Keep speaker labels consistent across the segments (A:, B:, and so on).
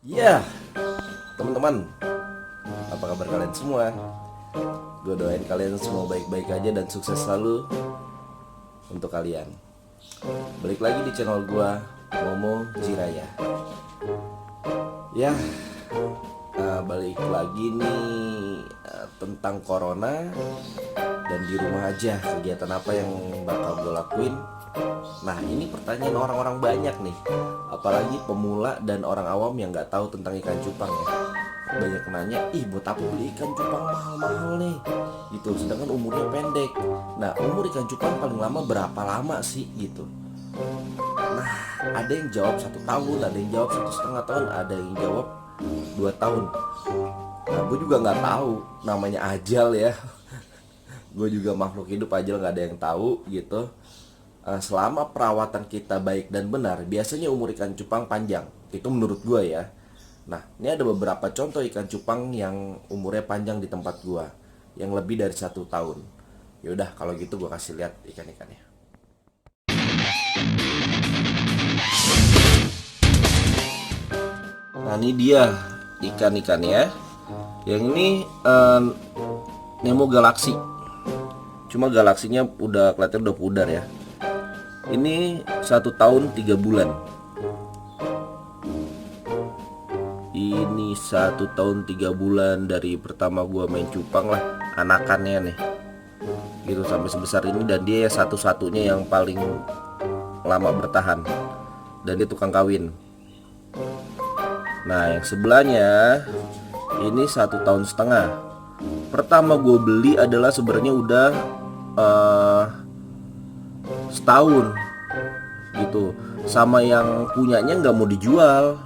A: Ya, teman-teman, apa kabar kalian semua? Gue doain kalian semua baik-baik aja dan sukses selalu untuk kalian. Balik lagi di channel gue, Momo Jiraya. Ya, balik lagi nih tentang corona dan di rumah aja. Kegiatan apa yang bakal gue lakuin? Nah, ini pertanyaan orang-orang banyak nih, apalagi pemula dan orang awam yang nggak tahu tentang ikan cupang ya. Banyak nanya, ih buat apa beli ikan cupang mahal-mahal nih gitu, sedangkan umurnya pendek. Nah, umur ikan cupang paling lama berapa lama sih gitu. Nah, ada yang jawab 1 tahun, ada yang jawab 1,5 tahun, ada yang jawab 2 tahun. Nah, gue juga nggak tahu, namanya ajal ya. Gue juga makhluk hidup, ajal nggak ada yang tahu gitu. Selama perawatan kita baik dan benar, biasanya umur ikan cupang panjang. Itu menurut gue ya. Nah, ini ada beberapa contoh ikan cupang yang umurnya panjang di tempat gue, yang lebih dari 1 tahun. Yaudah, kalau gitu gue kasih lihat ikan-ikannya. Nah, ini dia ikan-ikannya. Yang ini Nemo Galaxy. Cuma galaksinya udah kelihatan udah pudar ya. Ini 1 tahun 3 bulan. Ini 1 tahun 3 bulan dari pertama gua main cupang lah, anakannya nih. Gitu sampai sebesar ini, dan dia satu-satunya yang paling lama bertahan. Dan dia tukang kawin. Nah, yang sebelahnya ini 1 tahun setengah. Pertama gue beli adalah sebenarnya udah setahun gitu, sama yang punyanya nggak mau dijual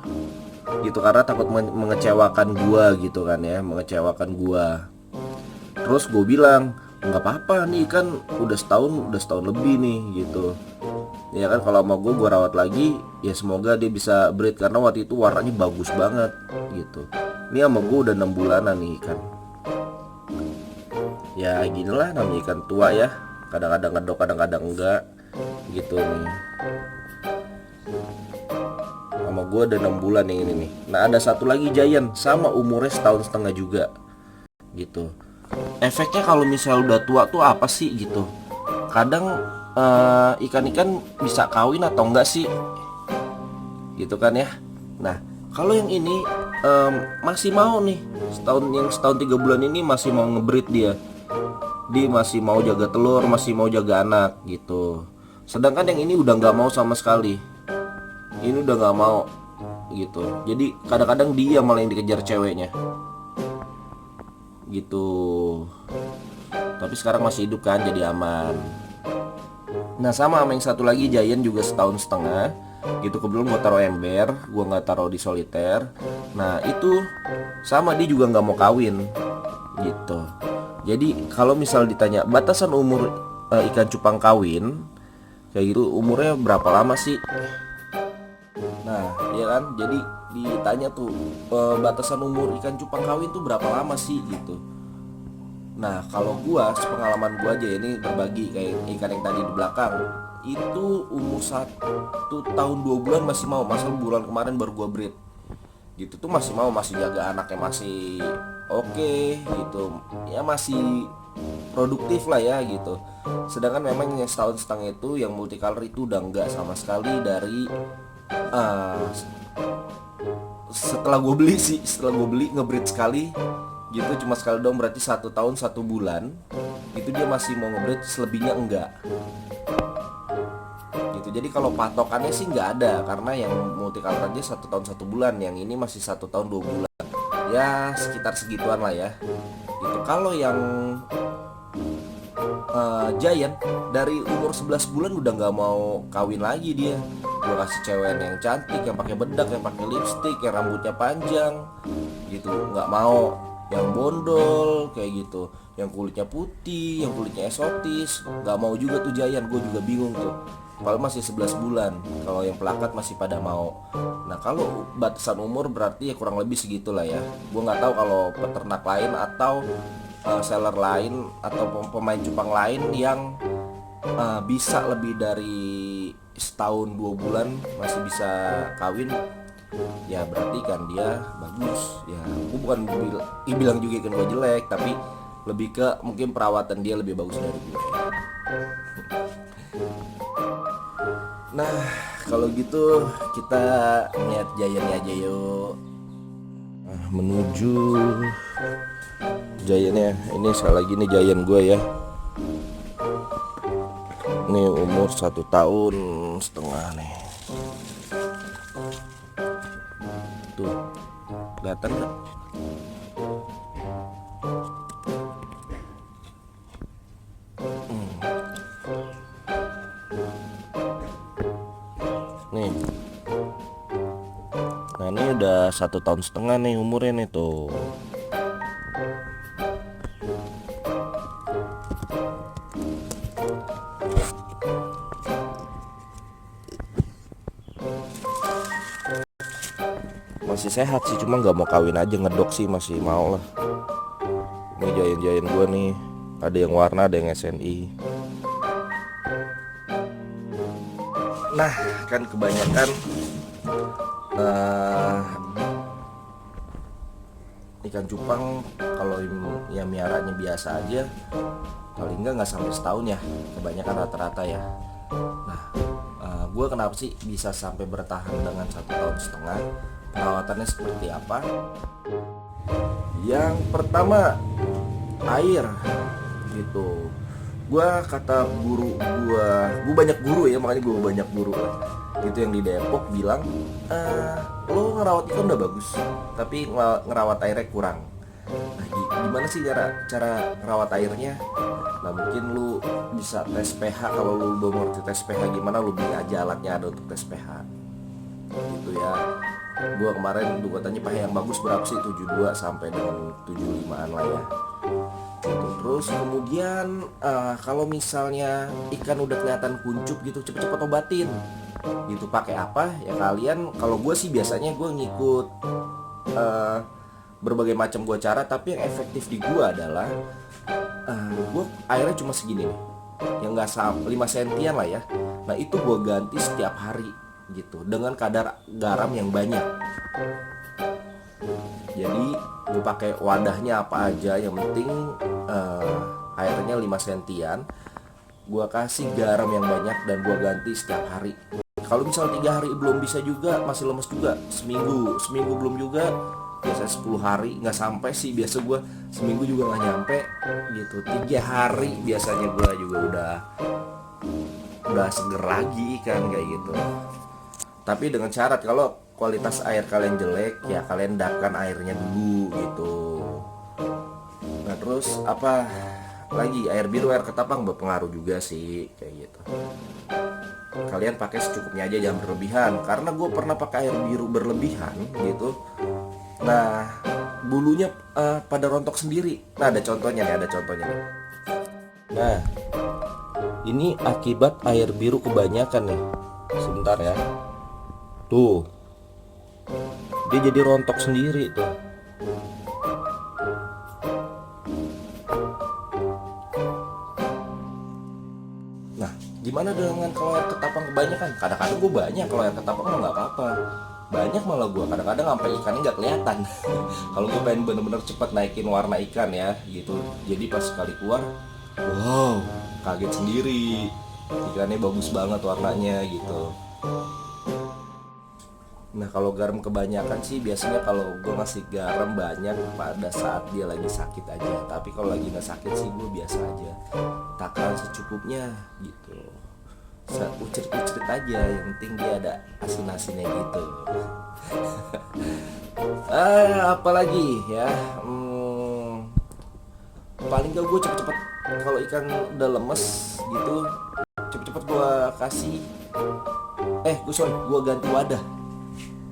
A: gitu karena takut mengecewakan gua gitu kan ya, mengecewakan gua. Terus gue bilang nggak apa-apa nih, kan udah setahun lebih nih gitu ya kan, kalau sama gue rawat lagi ya, semoga dia bisa breed karena waktu itu warnanya bagus banget gitu. Ini sama gue udah 6 bulanan nih ikan. Ya ginilah namanya ikan tua ya, kadang-kadang ngedok kadang-kadang enggak gitu nih. Sama gue ada 6 bulan yang ini nih. Nah, ada satu lagi giant, sama umurnya 1,5 tahun juga gitu. Efeknya kalau misal udah tua tuh apa sih gitu, kadang ikan-ikan bisa kawin atau enggak sih gitu kan ya. Nah, kalau yang ini masih mau nih, setahun 3 bulan ini masih mau ngebreed dia. Dia masih mau jaga telur, masih mau jaga anak gitu. Sedangkan yang ini udah nggak mau sama sekali. Ini udah nggak mau gitu. Jadi kadang-kadang dia malah yang dikejar ceweknya gitu. Tapi sekarang masih hidup kan, jadi aman. Nah, sama yang satu lagi giant juga 1,5 tahun gitu. Kebetulan gue taruh ember, gue nggak taruh di soliter. Nah, itu sama, dia juga nggak mau kawin gitu. Jadi kalau misal ditanya batasan umur ikan cupang kawin kayak gitu, umurnya berapa lama sih? Nah, ya kan, jadi ditanya tuh batasan umur ikan cupang kawin tuh berapa lama sih gitu. Nah, kalau gua sepengalaman gua aja ini berbagi, kayak ikan yang tadi di belakang itu umur 1 tahun 2 bulan masih mau. Masa bulan kemarin baru gua breed gitu tuh masih mau, masih jaga anaknya, masih oke gitu ya, masih produktif lah ya gitu. Sedangkan memang yang 1,5 tahun itu yang multicolor itu udah enggak sama sekali. Dari uh, setelah gue beli sih, setelah gue beli ngebreed sekali gitu, cuma sekali dong, berarti 1 tahun 1 bulan itu dia masih mau ngebreed, selebihnya enggak gitu. Jadi kalau patokannya sih nggak ada, karena yang multicolor aja 1 tahun 1 bulan, yang ini masih 1 tahun 2 bulan ya, sekitar segituan lah ya gitu. Kalau yang giant dari umur 11 bulan udah nggak mau kawin lagi dia. Gue kasih cewek yang cantik, yang pakai bedak, yang pakai lipstick, yang rambutnya panjang gitu, nggak mau. Yang bondol kayak gitu, yang kulitnya putih, yang kulitnya eksotis, nggak mau juga tuh giant. Gue juga bingung tuh, kalau masih 11 bulan. Kalau yang pelakat masih pada mau. Nah, kalau batasan umur berarti ya kurang lebih segitulah ya. Gue nggak tahu kalau peternak lain atau seller lain atau pemain cupang lain yang bisa lebih dari 1 tahun 2 bulan masih bisa kawin. ya berarti kan dia bagus. Ya gue bukan bilang juga kan gue jelek, tapi lebih ke mungkin perawatan dia lebih bagus dari gue. Nah kalau gitu kita lihat Giant aja yuk. Nah, menuju Giantnya, ini sekali lagi nih Giant gue ya. Ini umur 1,5 tahun nih. Tuh, kelihatan gak? Nih. Nah ini udah 1,5 tahun nih umurnya nih tuh. Masih sehat sih, cuma nggak mau kawin aja, ngedok sih masih mau lah. Ini Giant gue nih, ada yang warna, ada yang SNI. Nah kan kebanyakan ikan cupang kalau yang miaranya biasa aja paling nggak sampai setahun ya, kebanyakan rata-rata ya. Nah gue kenapa sih bisa sampai bertahan dengan 1,5 tahun? Perawatannya seperti apa? Yang pertama air gitu. Gua kata guru gue banyak guru ya, makanya gue banyak guru lah. Gitu yang di Depok bilang, lo ngerawat ikan udah bagus, tapi ngerawat airnya kurang. Nah, gimana sih cara ngerawat airnya? Nah mungkin lu bisa tes pH. Kalau lu belum ngerti tes pH gimana, lu beli aja alatnya, ada untuk tes pH gitu ya. Gua kemarin katanya pH yang bagus berapa sih, 72 sampai dengan 75an lah ya gitu. Terus kemudian kalau misalnya ikan udah kelihatan kuncup gitu, cepet-cepet obatin gitu. Pakai apa ya kalian? Kalau gue sih biasanya gue ngikut berbagai macam gue cara, tapi yang efektif di gue adalah gue airnya cuma segini nih, yang nggak sampai 5 sentian lah ya. Nah itu gue ganti setiap hari gitu dengan kadar garam yang banyak. Jadi gue pakai wadahnya apa aja, yang penting airnya 5 sentian. Gue kasih garam yang banyak dan gue ganti setiap hari. Kalau misal 3 hari belum bisa juga, masih lemes juga, seminggu belum juga, biasanya 10 hari, nggak sampai sih biasa gue, seminggu juga nggak nyampe gitu. 3 hari biasanya gue juga udah seger lagi ikan kayak gitu. Tapi dengan syarat kalau kualitas air kalian jelek ya kalian endapkan airnya dulu gitu. Nah terus apa lagi, air biru, air ketapang berpengaruh juga sih kayak gitu. Kalian pakai secukupnya aja, jangan berlebihan. Karena gue pernah pakai air biru berlebihan gitu. Nah bulunya pada rontok sendiri. Nah ada contohnya nih. Nah ini akibat air biru kebanyakan nih. Sebentar ya. Tuh, dia jadi rontok sendiri tuh. Nah, gimana dengan kalau air ketapang kebanyakan? Kadang-kadang gue banyak, kalau air ketapang mah nggak apa-apa. Banyak malah gue, kadang-kadang sampai ikannya nggak kelihatan. Kalau gue pengen bener-bener cepat naikin warna ikan ya, gitu. Jadi pas sekali keluar, wow, kaget sendiri. Ikannya bagus banget warnanya gitu. Nah kalau garam kebanyakan sih biasanya kalau gue ngasih garam banyak pada saat dia lagi sakit aja. Tapi kalau lagi nggak sakit sih gue biasa aja, takaran secukupnya gitu. Ucrit-ucrit aja, yang penting dia ada asin-asinnya gitu. Apalagi ya, paling gak gue cepet-cepet kalau ikan udah lemes gitu, cepet-cepet gue kasih gue ganti wadah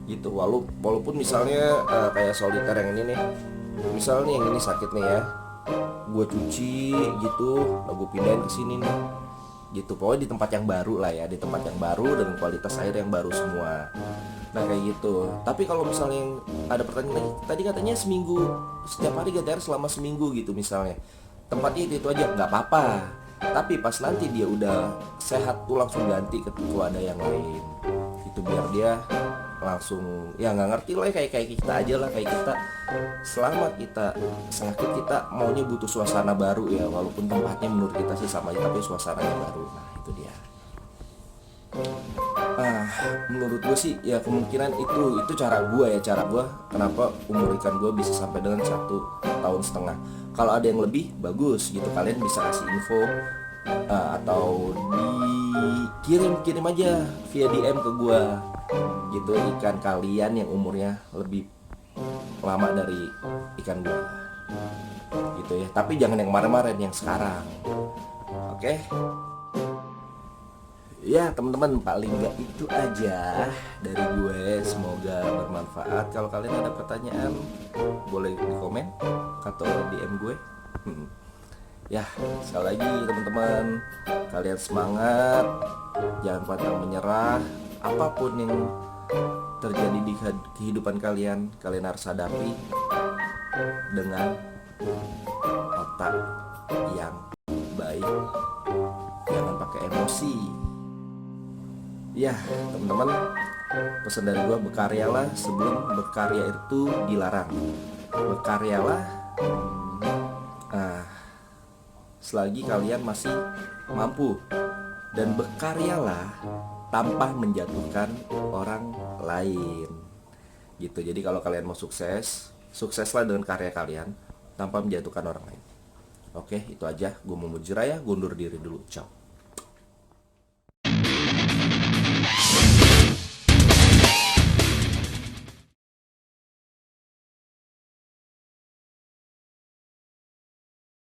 A: gitu. Walaupun misalnya kayak soliter yang ini nih, misalnya yang ini sakit nih ya, gue cuci gitu, lalu gue pindahin ke sini nih gitu. Pokoknya di tempat yang baru lah ya, di tempat yang baru dengan kualitas air yang baru semua. Nah kayak gitu. Tapi kalau misalnya yang ada pertanyaan tadi katanya seminggu, setiap hari ganti air selama seminggu gitu misalnya, tempatnya itu aja nggak apa-apa. Tapi pas nanti dia udah sehat tuh langsung ganti ke wadah yang lain. Itu biar dia langsung ya nggak ngerti lah, kayak kayak kita aja lah, kayak kita selama kita sakit kita maunya butuh suasana baru ya, walaupun tempatnya menurut kita sih sama aja tapi suasananya baru. Nah itu dia. Menurut gue sih ya kemungkinan itu cara gue ya, cara gue kenapa umur ikan gue bisa sampai dengan 1,5 tahun. Kalau ada yang lebih bagus gitu, kalian bisa kasih info, atau dikirim aja via DM ke gue gitu, ikan kalian yang umurnya lebih lama dari ikan gue gitu ya. Tapi jangan yang kemarin-kemarin, yang sekarang. Oke. Ya teman-teman, paling nggak itu aja dari gue, semoga bermanfaat. Kalau kalian ada pertanyaan boleh di komen atau DM gue. Ya sekali lagi teman-teman, kalian semangat, jangan pantang menyerah. Apapun yang terjadi di kehidupan kalian harus hadapi dengan otak yang baik, jangan pakai emosi. Ya teman-teman, pesan dari gue, berkaryalah sebelum berkarya itu dilarang. Berkaryalah selagi kalian masih mampu, dan berkaryalah tanpa menjatuhkan orang lain gitu. Jadi kalau kalian mau sukses, sukseslah dengan karya kalian tanpa menjatuhkan orang lain. Oke, itu aja. Gue mau Mujiraya, gue undur diri dulu. Ciao.